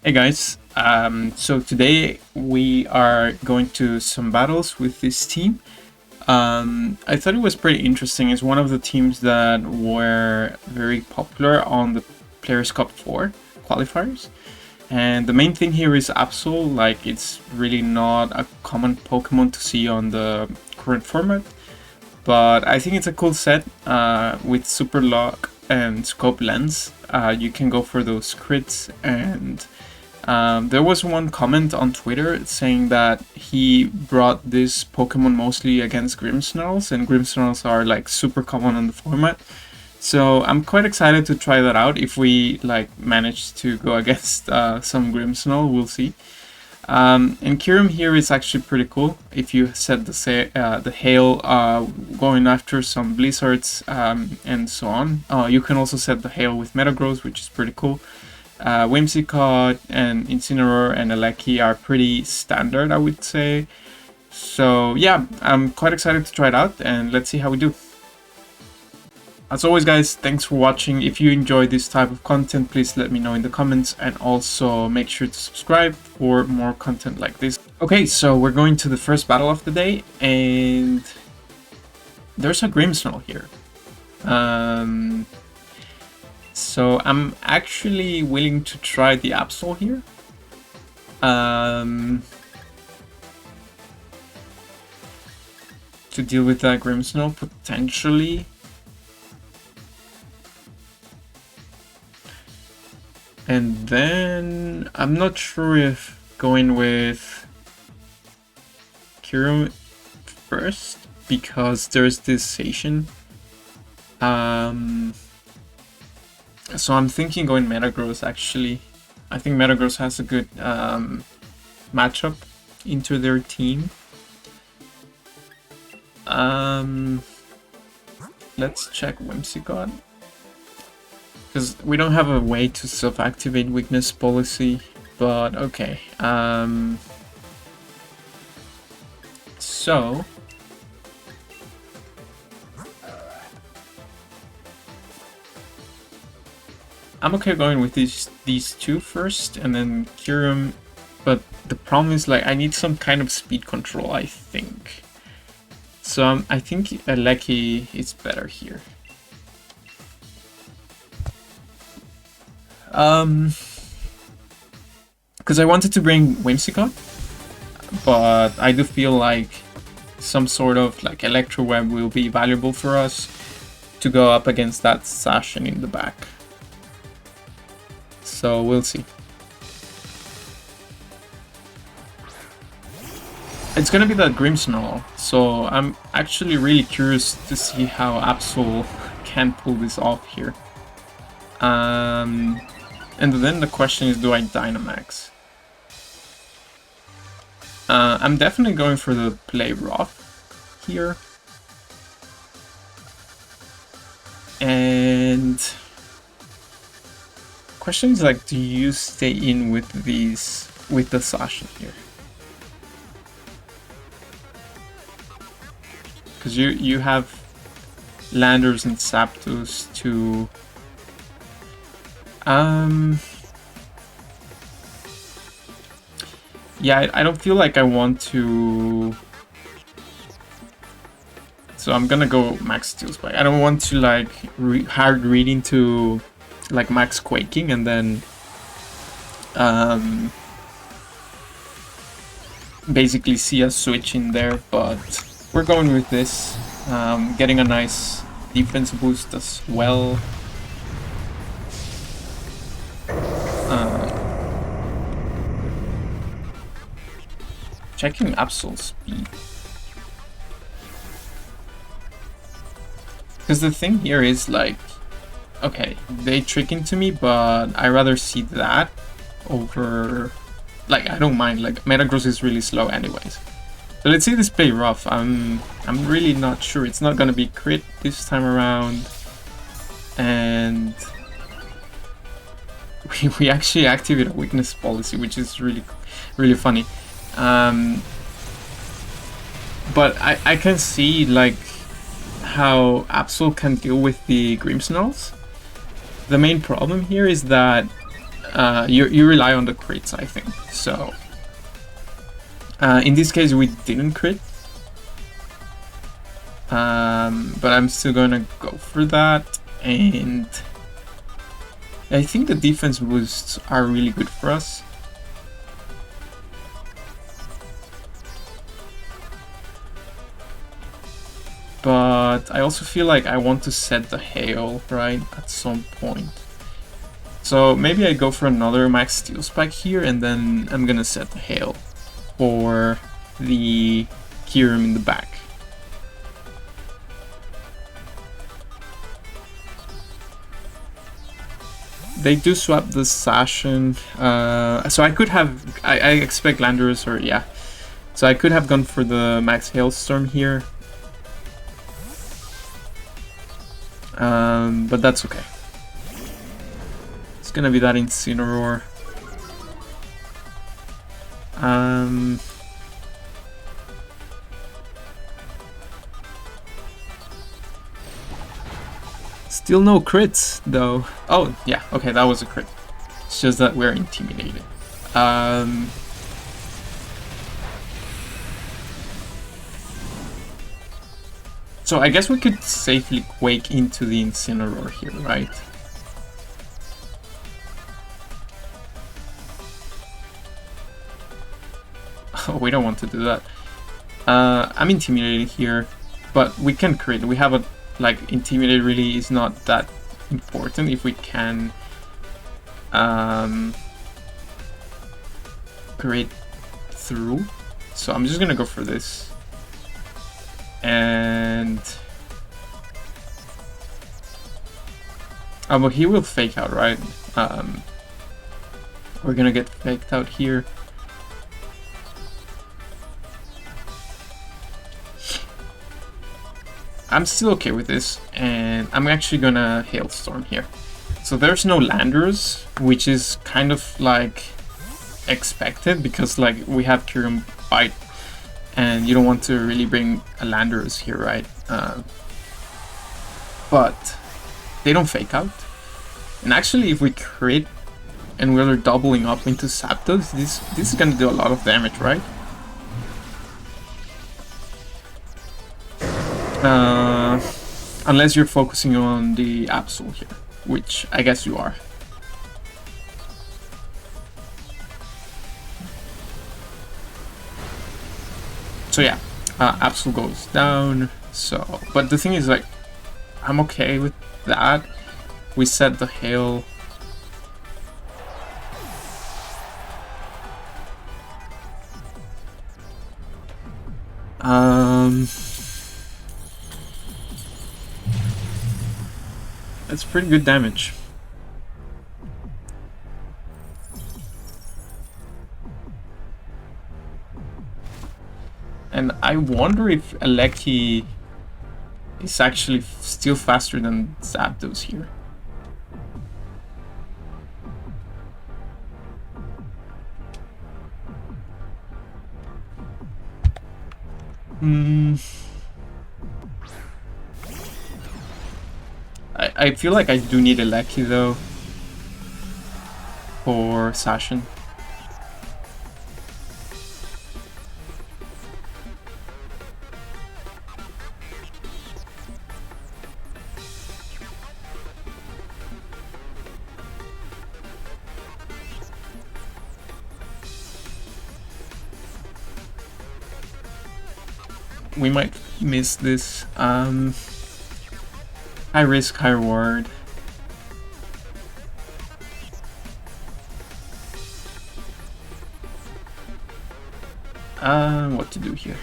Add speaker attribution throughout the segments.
Speaker 1: Hey guys, so today we are going to some battles with this team. I thought it was pretty interesting. It's one of the teams that were very popular on the Players Cup 4 qualifiers. And the main thing here is Absol. Like, it's really not a common Pokemon to see on the current format. But I think it's a cool set with Super Lock and Scope Lens. You can go for those crits, and there was one comment on Twitter saying that he brought this Pokemon mostly against Grimmsnarls, and Grimmsnarls are like super common on the format. So I'm quite excited to try that out. If we like manage to go against some Grimmsnarl, we'll see. And Kyurem here is actually pretty cool. If you set the hail going after some blizzards and so on. You can also set the hail with Metagross, which is pretty cool. Whimsicott and Incineroar and Aleki are pretty standard, I would say. So yeah, I'm quite excited to try it out, and let's see how we do. As always guys, thanks for watching. If you enjoy this type of content, please let me know in the comments, and also make sure to subscribe for more content like this. Okay, so we're going to the first battle of the day, and there's a Grimmsnarl here. So I'm actually willing to try the Absol here. To deal with that Grimmsnarl potentially. And then I'm not sure if going with Kyurem first, because there's this Station. So I'm thinking going Metagross actually. I think Metagross has a good matchup into their team. Let's check Whimsicott, because we don't have a way to self-activate weakness policy, but okay. So I'm okay going with these two first, and then Kyurem, but the problem is like I need some kind of speed control, I think. So I think Aleki is better here. Because I wanted to bring Whimsicott, but I do feel like some sort of like Electro Web will be valuable for us to go up against that Sashin in the back. So we'll see. It's gonna be that Grimmsnarl, so I'm actually really curious to see how Absol can pull this off here. And then the question is, do I Dynamax? I'm definitely going for the play rough here. And question is like, do you stay in with the Sashin here? Because you have Landers and Zapdos to yeah, I don't feel like I want to, so I'm gonna go Max Steel Spike. I don't want to like hard read into like Max Quaking and then basically see a switch in there, but we're going with this, getting a nice defense boost as well. Checking Absol speed. Because the thing here is like, okay, they trick into me, but I rather see that over, like, I don't mind, like Metagross is really slow anyways. So let's see this play rough. I'm really not sure. It's not gonna be crit this time around, and we actually activate a weakness policy, which is really funny. But I can see like how Absol can deal with the Grimmsnarls. The main problem here is that you rely on the crits, I think. So in this case we didn't crit, but I'm still gonna go for that, and I think the defense boosts are really good for us. But I also feel like I want to set the hail, right, at some point. So maybe I go for another max steel spike here, and then I'm gonna set the hail for the key room in the back. They do swap the Sashin, so I could have, I expect Landorus, or yeah. So I could have gone for the max Hailstorm here. But that's okay. It's gonna be that Incineroar. Still no crits though. Oh yeah, okay, that was a crit. It's just that we're intimidated. So I guess we could safely Quake into the Incineroar here, right? Oh, we don't want to do that. I'm intimidated here, but we can crit. We have a, like, intimidate really is not that important if we can crit through. So I'm just gonna go for this. And oh, but he will fake out, right? We're gonna get faked out here. I'm still okay with this, and I'm actually gonna Hailstorm here. So there's no Landers, which is kind of like expected, because like we have Kyurem Bite, and you don't want to really bring a Landorus here, right? But they don't fake out. And actually, if we crit and we're doubling up into Zapdos, this is gonna do a lot of damage, right? Unless you're focusing on the Absol here, which I guess you are. So yeah, Absol goes down. So, but the thing is, like, I'm okay with that. We set the hail. That's pretty good damage. And I wonder if Aleki is actually still faster than Zapdos here. I feel like I do need Aleki though for Sashin. We might miss this. High risk, high reward. What to do here?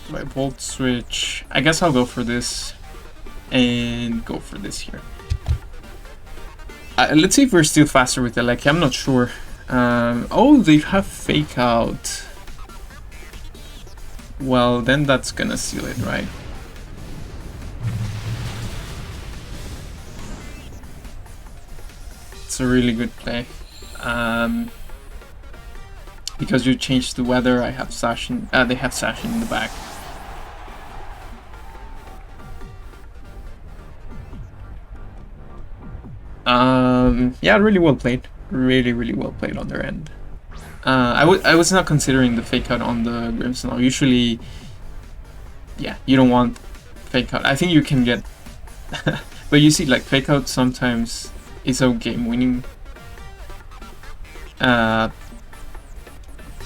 Speaker 1: Do I Volt Switch? I guess I'll go for this and go for this here. Let's see if we're still faster with Aleki. I'm not sure. Oh, they have Fake Out. Well, then that's gonna seal it, right? It's a really good play. Because you changed the weather, I have Sashin. They have Sashin in the back. Yeah, really well played. really, really well played on their end. I was not considering the fake out on the Grimmsnarl. Usually, yeah, you don't want fake out. I think you can get, but you see, like fake out sometimes is a game winning.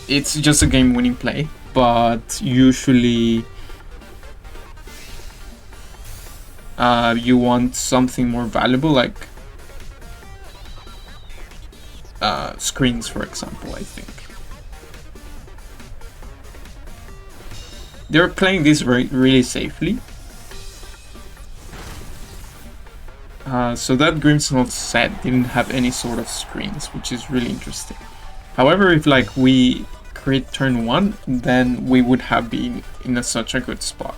Speaker 1: It's just a game winning play, but usually you want something more valuable, like screens, for example. I think they're playing this really safely. So that Grimmsnarl set didn't have any sort of screens, which is really interesting. However, if like we create turn 1, then we would have been in such a good spot.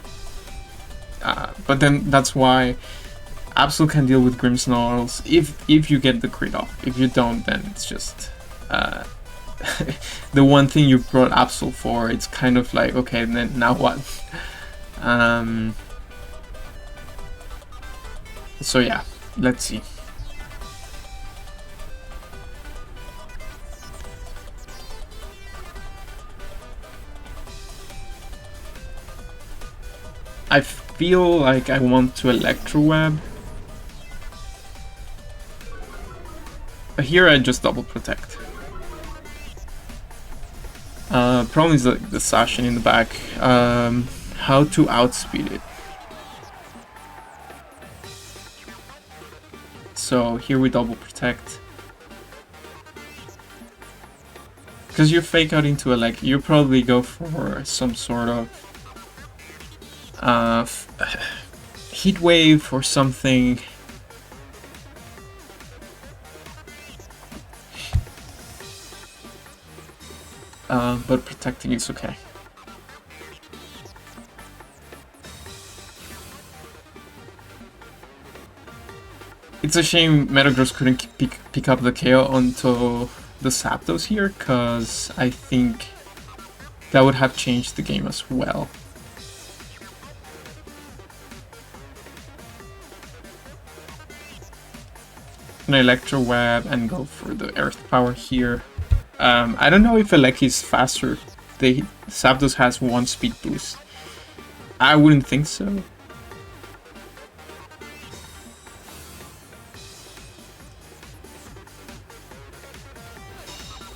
Speaker 1: But then that's why Absol can deal with Grimmsnarls if you get the crit off. If you don't, then it's just the one thing you brought Absol for. It's kind of like, okay, then now what? So yeah, let's see. I feel like I want to Electroweb. Here I just double protect. Problem is the Sashin in the back. How to outspeed it. So here we double protect. Because you fake out into a like, you probably go for some sort of heat wave or something. But protecting is okay. It's a shame Metagross couldn't pick up the KO onto the Zapdos here, because I think that would have changed the game as well. An Electroweb and go for the Earth Power here. I don't know if Eleki is faster. Zapdos has 1 speed boost. I wouldn't think so.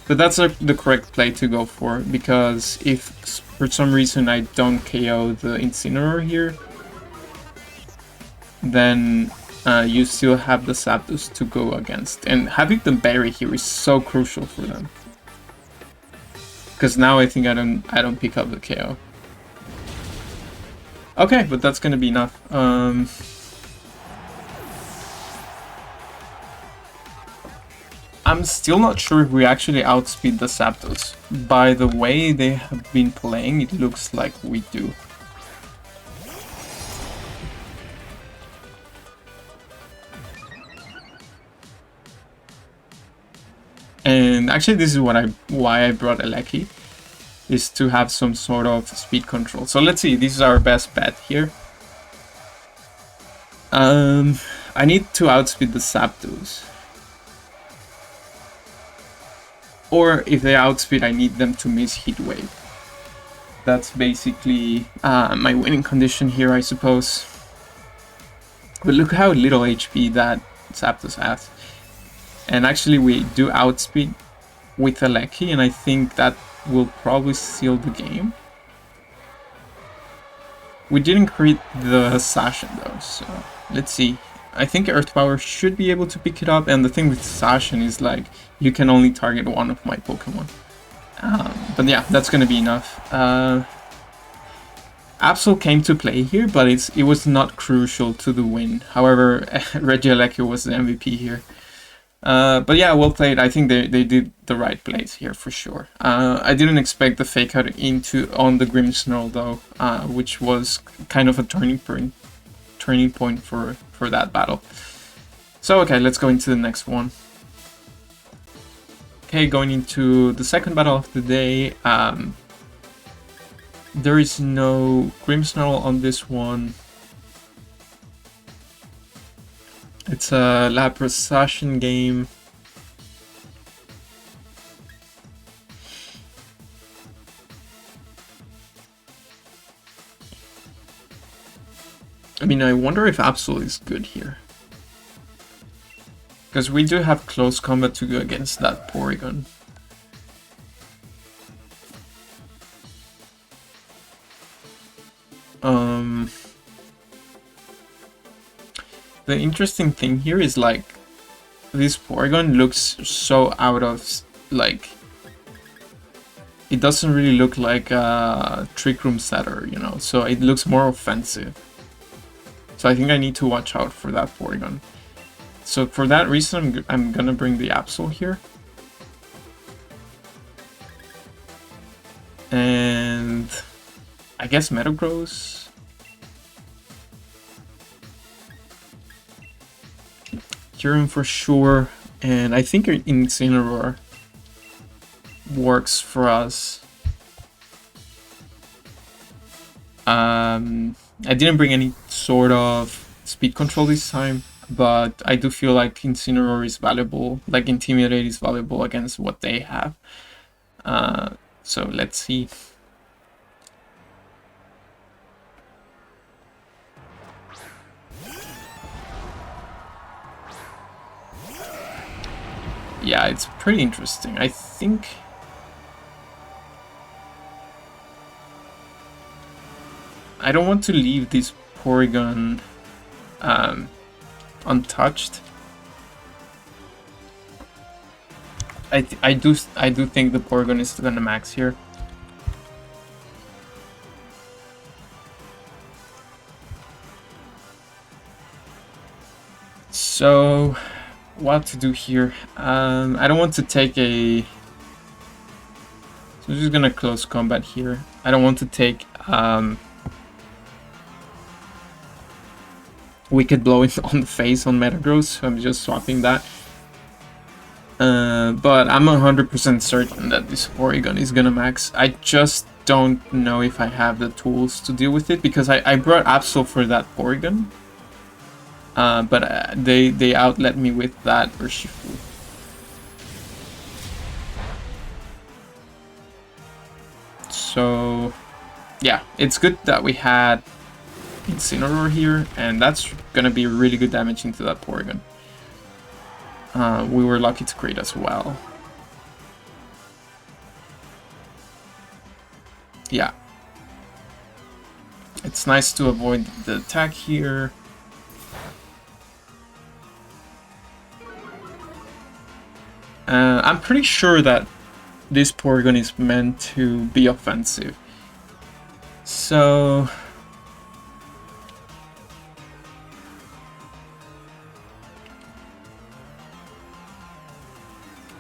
Speaker 1: But that's the correct play to go for, because if for some reason I don't KO the Incineroar here, then you still have the Zapdos to go against. And having the Berry here is so crucial for them. Because now I think I don't pick up the KO. Okay, but that's gonna be enough. I'm still not sure if we actually outspeed the Zapdos. By the way they have been playing, it looks like we do. And actually this is why I brought Eleki, is to have some sort of speed control. So let's see, this is our best bet here. I need to outspeed the Zapdos. Or if they outspeed, I need them to miss Heat Wave. That's basically my winning condition here, I suppose. But look how little HP that Zapdos has. And actually we do outspeed with Eleki, and I think that will probably seal the game. We didn't create the Sashin though, so let's see. I think Earth Power should be able to pick it up, and the thing with Sashin is like, you can only target one of my Pokemon. But yeah, that's gonna be enough. Absol came to play here, but it was not crucial to the win. However, Regieleki was the MVP here. But yeah, well played. I think they did the right plays here for sure. I didn't expect the fake out on the Grimmsnarl though, which was kind of a turning point for that battle. So okay, let's go into the next one. Okay, going into the second battle of the day. There is no Grimmsnarl on this one. It's a Lapras Sashin game. I mean, I wonder if Absol is good here. Because we do have close combat to go against that Porygon. The interesting thing here is like this Porygon looks so out of like it doesn't really look like a Trick Room setter, you know, so it looks more offensive. So I think I need to watch out for that Porygon. So for that reason, I'm gonna bring the Absol here. And I guess Metagross. Kyurem for sure, and I think Incineroar works for us. I didn't bring any sort of speed control this time, but I do feel like Incineroar is valuable, like Intimidate is valuable against what they have. So let's see. Yeah, it's pretty interesting. I think I don't want to leave this Porygon untouched. I do think the Porygon is gonna max here. So what to do here? I don't want to take a... So I'm just gonna close combat here. I don't want to take Wicked Blow on the face on Metagross, so I'm just swapping that. But I'm 100% certain that this Porygon is gonna max. I just don't know if I have the tools to deal with it, because I brought Absol for that Porygon. But they outlet me with that Urshifu. So yeah, it's good that we had Incineroar here, and that's gonna be really good damage into that Porygon. We were lucky to create as well. Yeah. It's nice to avoid the attack here. I'm pretty sure that this Porygon is meant to be offensive. So...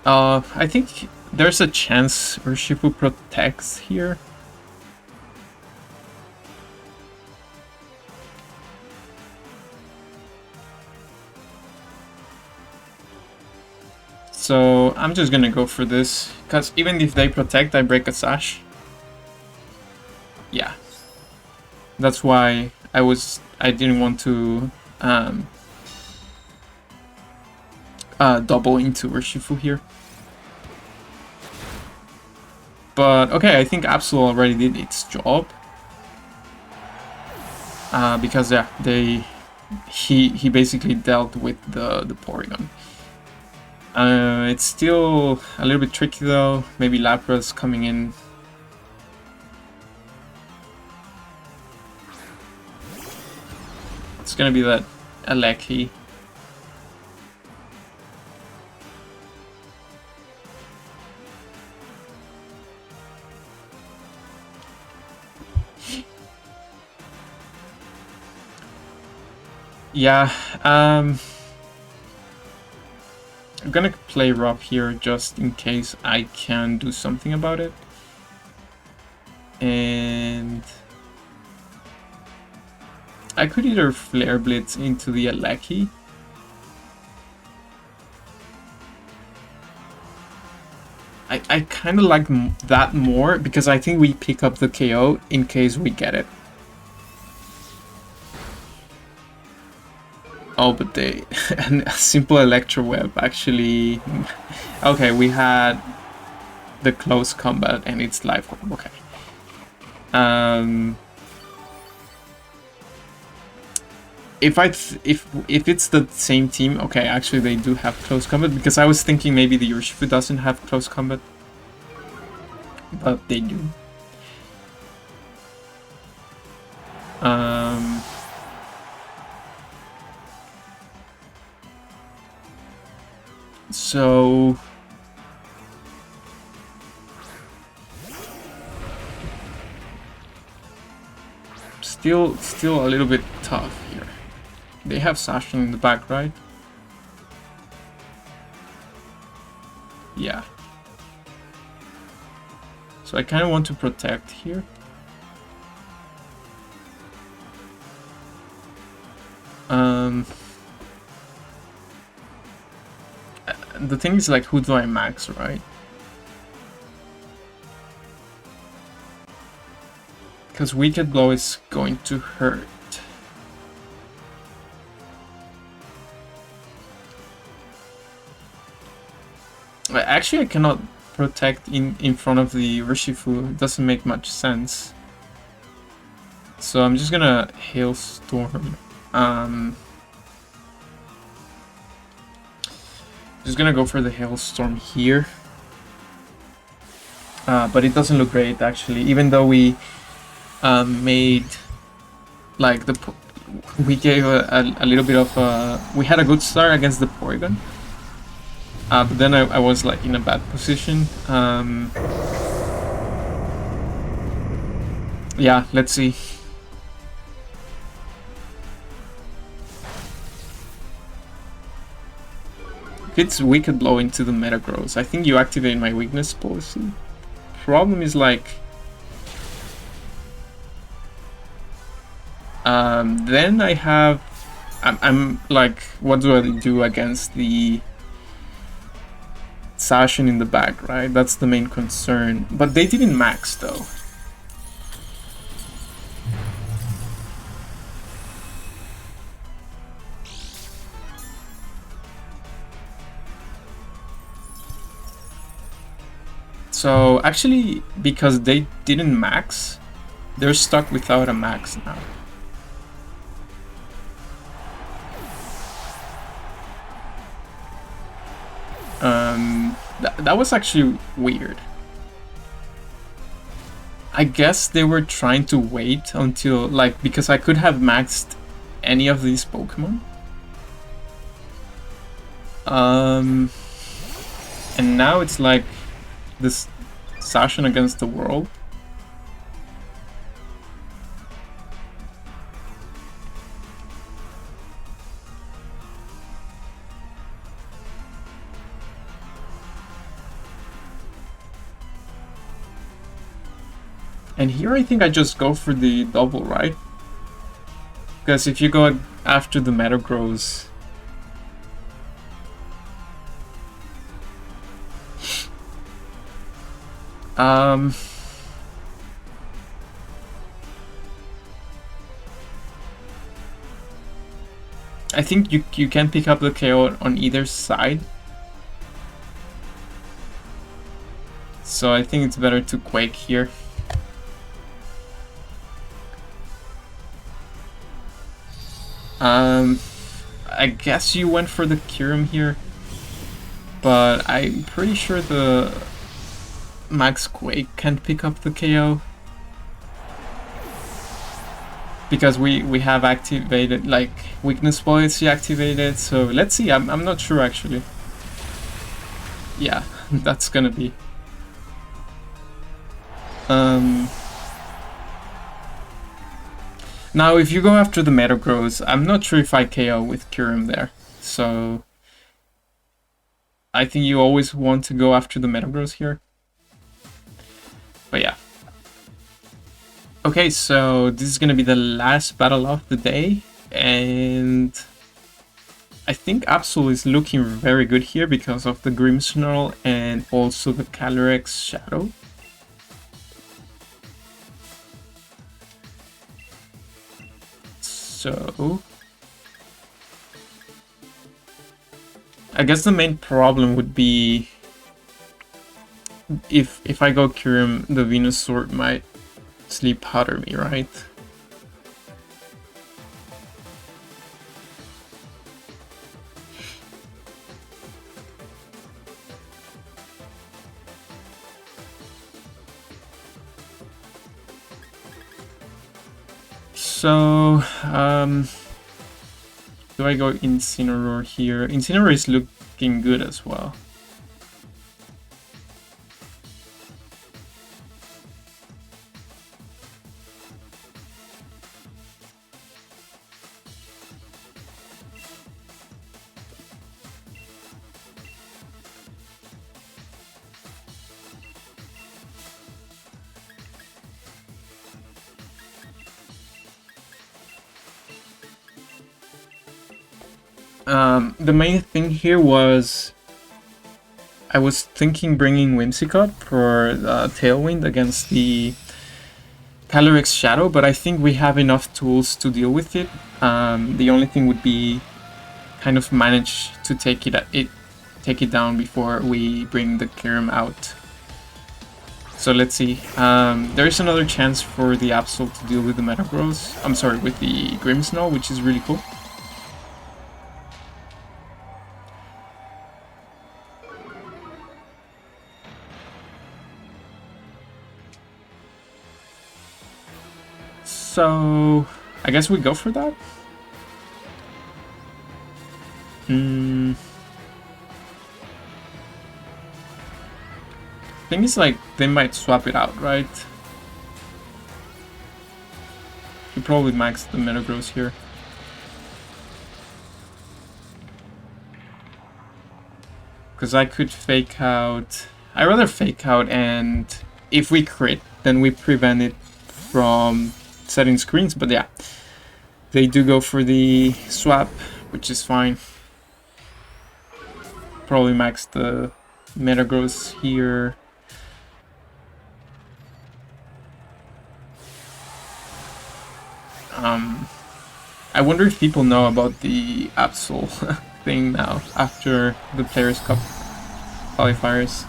Speaker 1: I think there's a chance Urshifu protects here. So I'm just gonna go for this, because even if they protect, I break a Sash. Yeah. That's why I didn't want to double into Urshifu here. But okay, I think Absol already did its job. Because yeah, he basically dealt with the Porygon. It's still a little bit tricky though. Maybe Lapras coming in. It's gonna be that Aleki. Yeah, I'm gonna play rough here just in case I can do something about it. And I could either Flare Blitz into the Aleki. I kind of like that more, because I think we pick up the KO in case we get it. Oh, but a simple Electro Web actually... Okay, we had the close combat and it's life orb. Okay. if it's the same team, okay, actually they do have close combat, because I was thinking maybe the Urshifu doesn't have close combat, but they do. So still a little bit tough here. They have Sashin in the back, right? Yeah. So I kind of want to protect here. The thing is, like, who do I max, right? Because Wicked Blow is going to hurt. Actually, I cannot protect in front of the Urshifu. It doesn't make much sense. So I'm just gonna Hailstorm. Just gonna go for the Hailstorm here. But it doesn't look great, actually. Even though we made, like, we gave a little bit of we had a good start against the Porygon. But then I was, like, in a bad position. Yeah, let's see. It's Wicked Blow into the Metagross. I think you activate my weakness policy. Problem is, like, then I have, I'm like, what do I do against the Sashin in the back, right? That's the main concern. But they didn't max, though. So, actually, because they didn't max, they're stuck without a max now. That was actually weird. I guess they were trying to wait until, like, because I could have maxed any of these Pokemon. And now it's like this Sashin against the world. And here I think I just go for the double, right? Because if you go after the Metagross, I think you can pick up the KO on either side. So I think it's better to Quake here. I guess you went for the Kyurem here, but I'm pretty sure the Max Quake can't pick up the KO. Because we have activated, like, weakness policy activated, so let's see, I'm not sure actually. Yeah, that's gonna be. Now, if you go after the Metagross, I'm not sure if I KO with Kyurem there, so I think you always want to go after the Metagross here. But yeah. Okay, so this is gonna be the last battle of the day, and I think Absol is looking very good here because of the Grimmsnarl and also the Calyrex Shadow. So I guess the main problem would be if I go Kyurem, the Venusaur might sleep powder me, right? So, do I go Incineroar here? Incineroar is looking good as well. The main thing here was I was thinking bringing Whimsicott for Tailwind against the Calyrex Shadow, but I think we have enough tools to deal with it. The only thing would be kind of manage to take it down before we bring the Kyurem out. So let's see. There is another chance for the Absol to deal with the Metagross. I'm sorry, with the Grimmsnarl, which is really cool. So, I guess we go for that. Thing is, like, they might swap it out, right? You probably max the Metagross here. Because I could fake out. I'd rather fake out, and if we crit, then we prevent it from setting screens. But yeah, they do go for the swap, which is fine. Probably max the Metagross here. I wonder if people know about the Absol thing now after the Players' Cup qualifiers.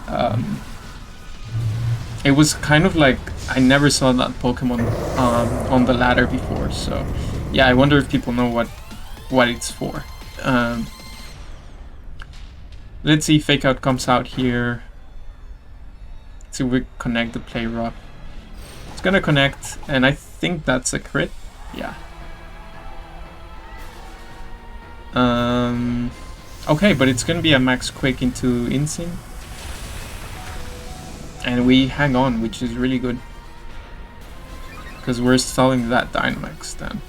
Speaker 1: It was kind of like I never saw that Pokemon on the ladder before, so yeah, I wonder if people know what it's for. Let's see, Fake Out comes out here. Let's see if we connect the Play Rough. It's gonna connect, and I think that's a crit. Yeah. Okay, but it's gonna be a max quick into Insane. And we hang on, which is really good. Because we're stalling that Dynamax then.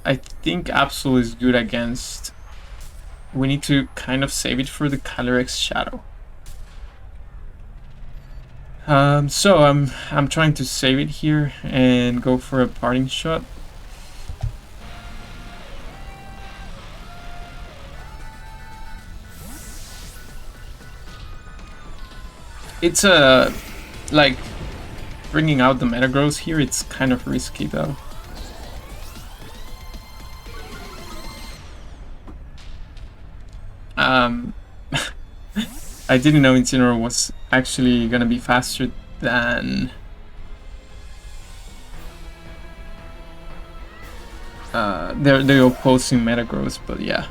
Speaker 1: I think Absol is good against. We need to kind of save it for the Calyrex Shadow. So I'm trying to save it here and go for a parting shot. It's like bringing out the Metagross here. It's kind of risky though. I didn't know Incineroar was actually gonna be faster than the opposing Metagross, but yeah.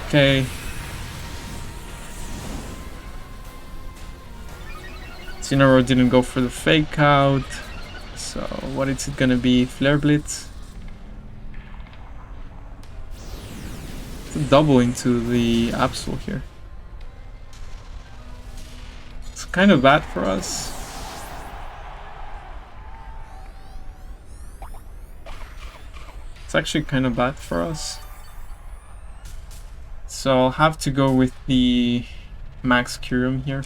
Speaker 1: Okay. Incineroar didn't go for the fake out, so what is it gonna be? Flare Blitz? Double into the Absol here. It's kind of bad for us. It's actually kind of bad for us. So I'll have to go with the Max Kyurem here.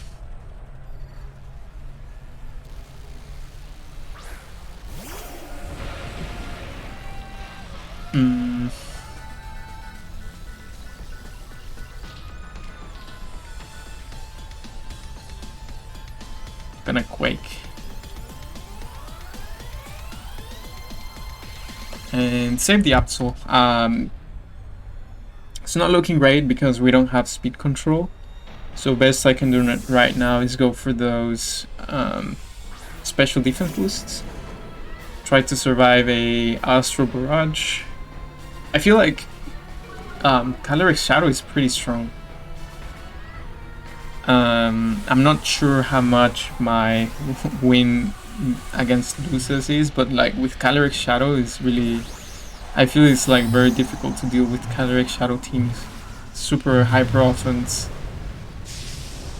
Speaker 1: Gonna Quake. And save the Absol. It's not looking great because we don't have speed control. So best I can do right now is go for those special defense boosts. Try to survive a Astral Barrage. I feel like Caloric Shadow is pretty strong. I'm not sure how much my win against Luces is, but like with Caloric Shadow is really, I feel it's like very difficult to deal with Caloric Shadow teams. Super hyper offense.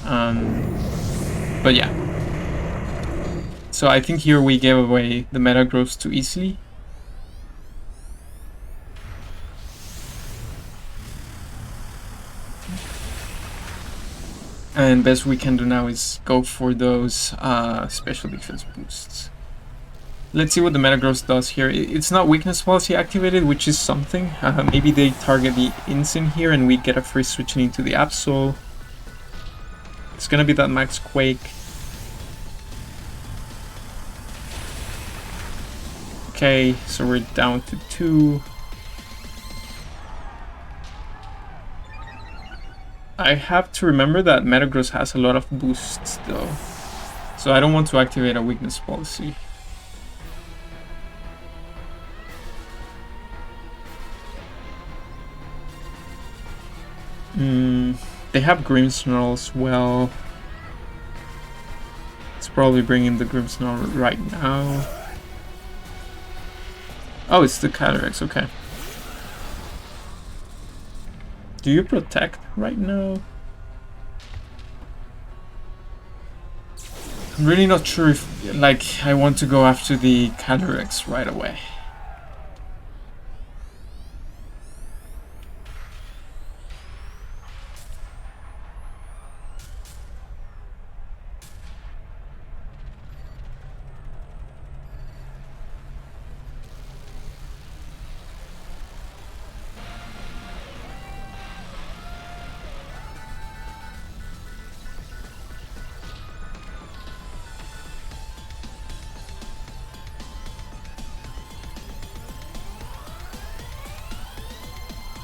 Speaker 1: But yeah. So I think here we gave away the Metagross too easily. And best we can do now is go for those special defense boosts. Let's see what the Metagross does here. It's not weakness policy activated, which is something. Maybe they target the Insane here and we get a free switching into the Absol. It's gonna be that Max Quake. Okay, so we're down to 2. I have to remember that Metagross has a lot of boosts though, so I don't want to activate a weakness policy. They have Grimmsnarl as well. Let's probably bring in the Grimmsnarl right now. Oh, it's the Cataracts, okay. Do you protect right now? I'm really not sure if, like, I want to go after the Cataracts right away.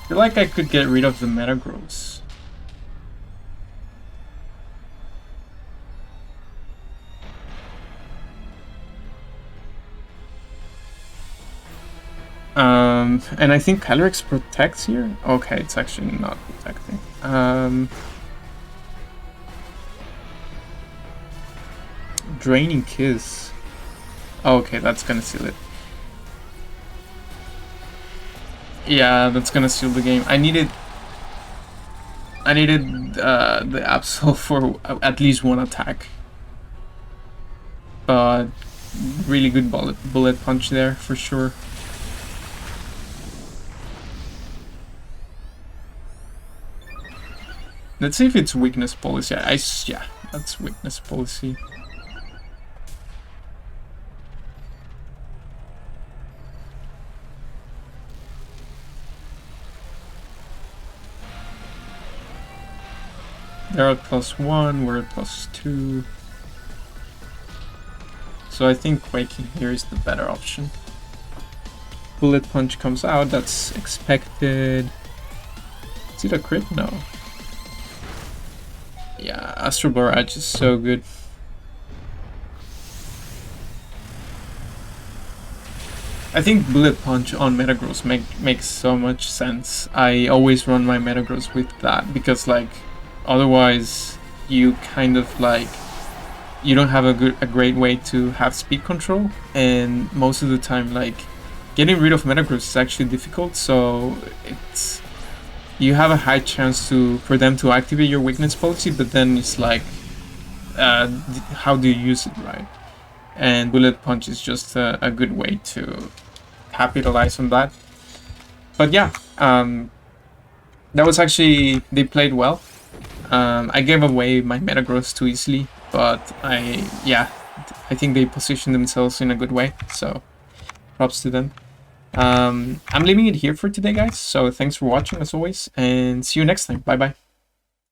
Speaker 1: I feel like I could get rid of the Metagross. And I think Calyrex protects here? Okay, it's actually not protecting. Draining Kiss. Okay, that's gonna seal it. Yeah, that's gonna seal the game. I needed the Absol for at least one attack. But really good bullet punch there for sure. Let's see if it's weakness policy. Yeah, that's weakness policy. They're at +1, we're at +2. So I think Quaking here is the better option. Bullet Punch comes out, that's expected. Is it a crit? No. Yeah, Astral Barrage is so good. I think Bullet Punch on Metagross makes so much sense. I always run my Metagross with that because like otherwise you kind of like you don't have a great way to have speed control, and most of the time like getting rid of Metagross is actually difficult, so it's you have a high chance for them to activate your weakness policy, but then it's like how do you use it, right? And Bullet Punch is just a good way to capitalize on that. But yeah, that was actually, they played well. I gave away my Metagross too easily, but I think they positioned themselves in a good way, so props to them. I'm leaving it here for today, guys, so thanks for watching as always, and see you next time. Bye bye.